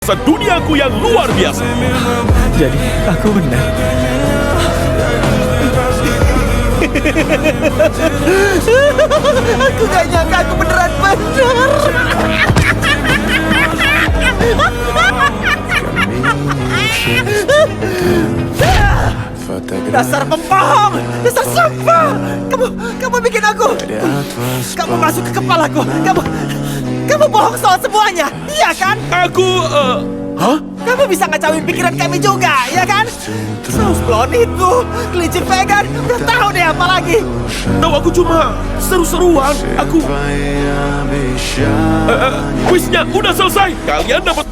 kuasa duniaku yang luar biasa. Jadi aku benar. Aku gak nyangka aku beneran benar. Dasar pembohong, dasar sampah. Kamu bikin aku. Kamu masuk ke kepalaku. Kamu bohong soal semuanya, iya kan? Kamu bisa ngacauin pikiran kami juga, ya kan? Saus blon itu, kelinci vegan, udah tahu deh apa lagi. Tahu aku cuma seru-seruan. Kuisnya udah selesai. Kalian dapat